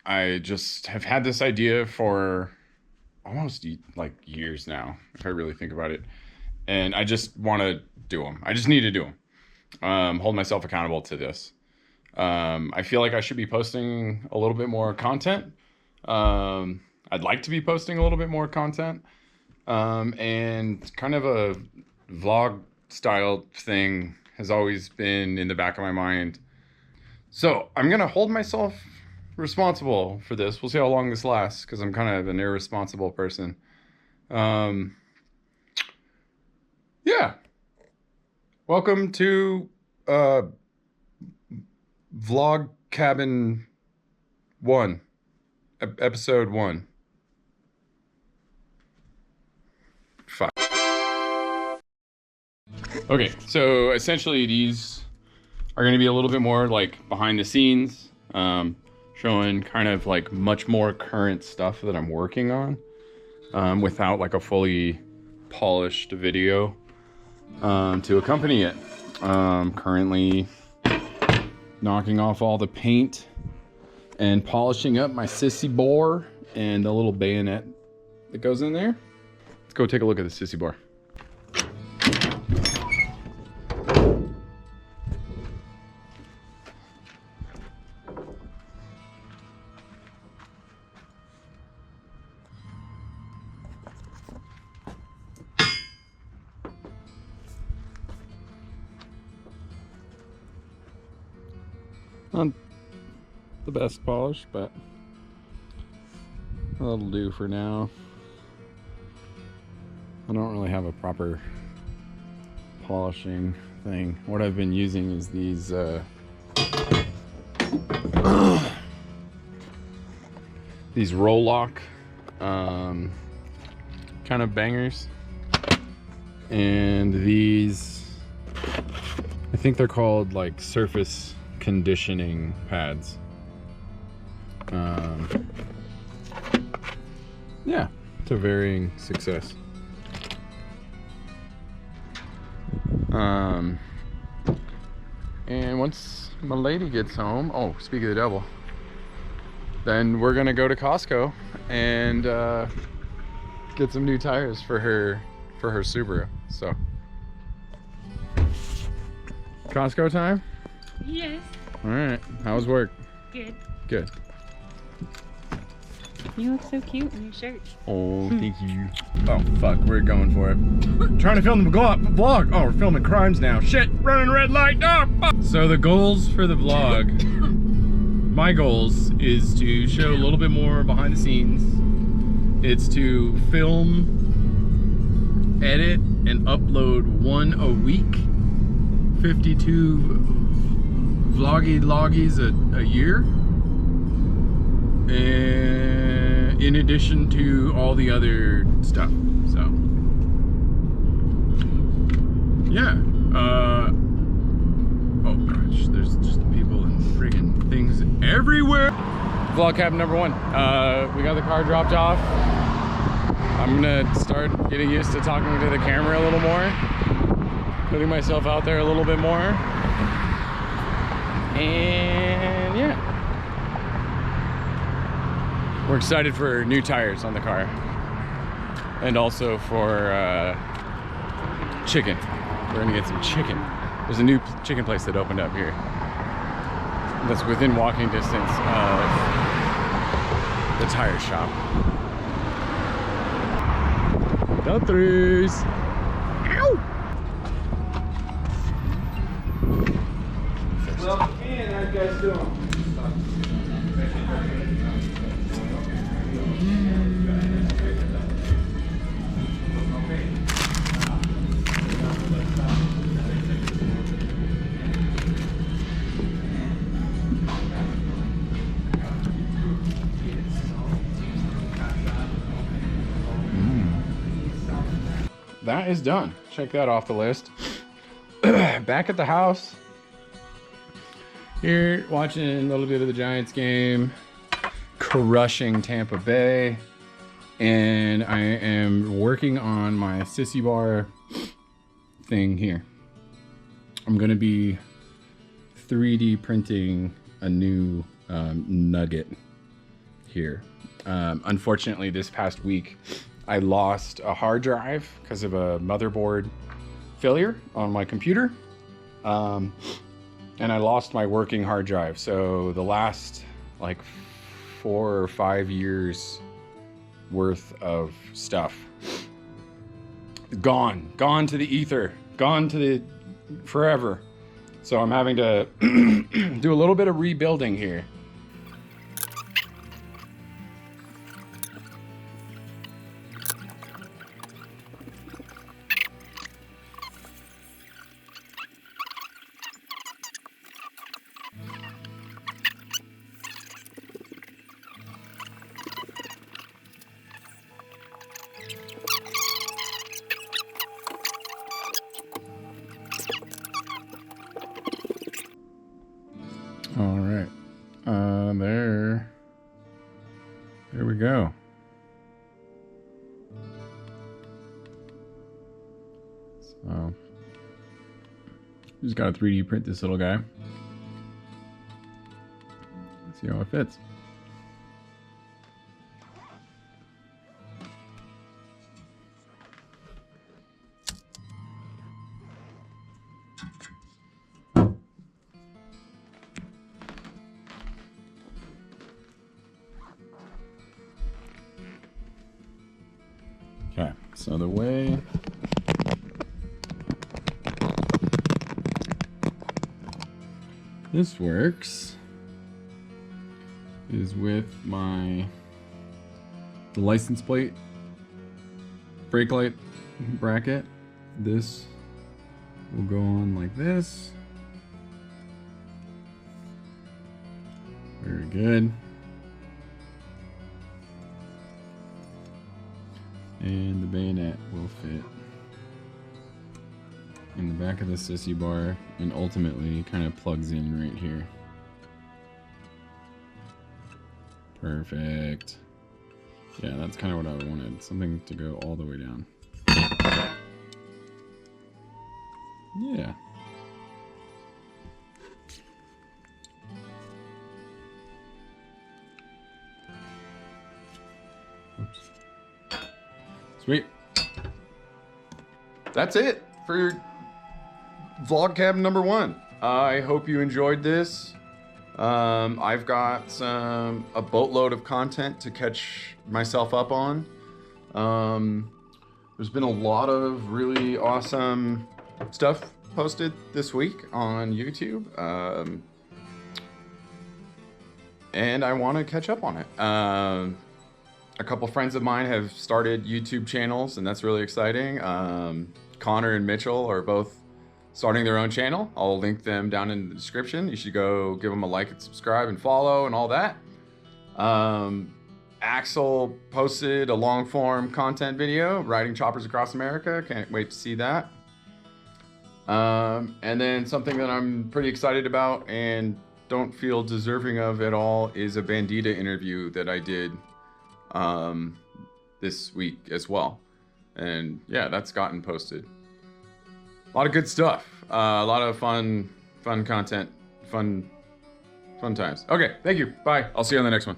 I just have had this idea for almost like years now, if I really think about it. And I just want to do them. I just need to do them. Hold myself accountable to this. I feel like I should be posting a little bit more content. I'd like to be posting a little bit more content. And kind of a vlog style thing has always been in the back of my mind. So I'm going to hold myself responsible for this. We'll see how long this lasts because I'm kind of an irresponsible person. Um, yeah. Welcome to Vlog Cabin 1, Episode 1. Five. Okay, so essentially these are going to be a little bit more like behind the scenes, showing kind of like much more current stuff that I'm working on, without like a fully polished video to accompany it. Currently knocking off all the paint and polishing up my sissy bore and the little bayonet that goes in there. Let's go take a look at the sissy bore. Not the best polish, but that'll do for now. I don't really have a proper polishing thing. What I've been using is these these roll lock kind of bangers, and these, I think they're called like surface conditioning pads. Yeah, to varying success. And once my lady gets home, oh, speak of the devil, then we're gonna go to Costco and get some new tires for her Subaru. So, Costco time? Yes. All right. How's work? Good. Good. You look so cute in your shirt. Oh, thank you. Oh, fuck. We're going for it. Trying to film the vlog. Oh, we're filming crimes now. Shit. Running red light. Oh, fuck. So the goals for the vlog, my goals is to show a little bit more behind the scenes. It's to film, edit, and upload one a week. 52 vloggies a year, and in addition to all the other stuff. So yeah, oh gosh, there's just people and friggin' things everywhere. Vlog cabin number 1. We got the car dropped off. I'm gonna start getting used to talking to the camera a little more, putting myself out there a little bit more. And yeah, we're excited for new tires on the car, and also for chicken. We're gonna get some chicken. There's a new chicken place that opened up here that's within walking distance of the tire shop. Guthrie's. Ow! Well, man, how you guys doing? That is done. Check that off the list. Back at the house. Here, watching a little bit of the Giants game, crushing Tampa Bay, and I am working on my sissy bar thing here. I'm gonna be 3D printing a new nugget here. Unfortunately, this past week, I lost a hard drive because of a motherboard failure on my computer. And I lost my working hard drive. So the last like 4 or 5 years worth of stuff gone to the ether, gone to the forever. So I'm having to do a little bit of rebuilding here. All right, there we go. So, just gotta 3D print this little guy. See how it fits. Okay, so the way this works is with the license plate brake light bracket. This will go on like this. Very good. And the bayonet will fit in the back of the sissy bar and ultimately kind of plugs in right here. Perfect. Yeah, that's kind of what I wanted. Something to go all the way down. Yeah. Oops. Sweet. That's it for vlog cab number 1. I hope you enjoyed this. I've got a boatload of content to catch myself up on. There's been a lot of really awesome stuff posted this week on YouTube. And I want to catch up on it. A couple friends of mine have started YouTube channels, and that's really exciting. Connor and Mitchell are both starting their own channel. I'll link them down in the description. You should go give them a like and subscribe and follow and all that. Axel posted a long form content video, riding choppers across America. Can't wait to see that. And then something that I'm pretty excited about and don't feel deserving of at all is a Bandita interview that I did this week as well. And yeah, that's gotten posted. A lot of good stuff. A lot of fun content, fun times. Okay, thank you. Bye. I'll see you on the next one.